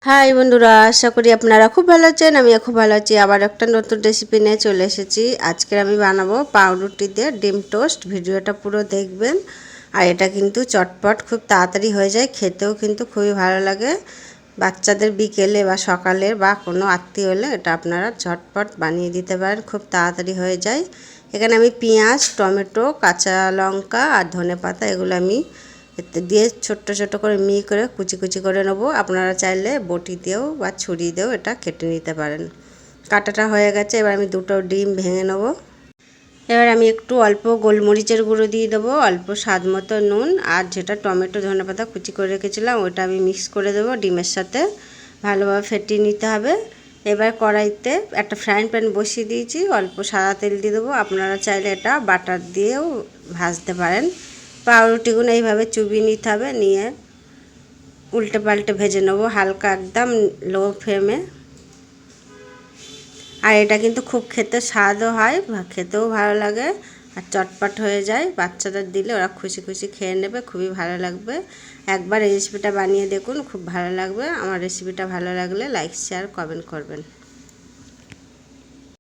High বন্ধুরা, আশা করি আপনারা খুব ভালো আছেন। আমিও খুব ভালো আছি। আবার একটা নতুন রেসিপি নিয়ে চলে এসেছি। আজকে আমি বানাবো পাউরুটি দিয়ে ডিম টোস্ট। ভিডিওটা পুরো দেখবেন। আর এটা কিন্তু চটপট খুব তাড়াতাড়ি হয়ে যায়, খেতেও কিন্তু খুবই ভালো লাগে। বাচ্চাদের বিকেলে বা সকালে বা কোনো আত্মীয় হলে এটা আপনারা ঝটপট বানিয়ে দিতে পারেন, খুব তাড়াতাড়ি হয়ে যায়। এখানে আমি পেঁয়াজ, টমেটো, কাঁচা লঙ্কা আর ধনেপাতা এগুলো আমি দিয়ে ছোট্ট ছোট্ট করে করে কুচি কুচি করে নেবো। আপনারা চাইলে বটি দিয়েও বা ছুরি দিয়েও এটা কেটে নিতে পারেন। কাটাটা হয়ে গেছে, এবার আমি দুটো ডিম ভেঙে নেবো। এবার আমি একটু অল্প গোলমরিচের গুঁড়ো দিয়ে দেবো, অল্প স্বাদ মতো নুন, আর যেটা টমেটো ধনেপাতা কুচি করে রেখেছিলাম ওটা আমি মিক্স করে দেবো ডিমের সাথে। ভালোভাবে ফেটিয়ে নিতে হবে। এবার কড়াইতে একটা ফ্রাইং প্যান বসিয়ে দিয়েছি, অল্প সাদা তেল দিয়ে দেবো। আপনারা চাইলে এটা বাটার দিয়েও ভাজতে পারেন। পাউরুটিগুলো এইভাবে চুবিয়ে নিতে হবে, নিয়ে উল্টে পাল্টে ভেজে নেবো হালকা একদম লো ফ্লেমে। আর এটা কিন্তু খুব খেতে স্বাদও হয়, খেতেও ভালো লাগে আর চটপট হয়ে যায়। বাচ্চাদের দিলে ওরা খুশি খুশি খেয়ে নেবে, খুবই ভালো লাগবে। একবার এই রেসিপিটা বানিয়ে দেখুন, খুব ভালো লাগবে। আমার রেসিপিটা ভালো লাগলে লাইক শেয়ার কমেন্ট করবেন।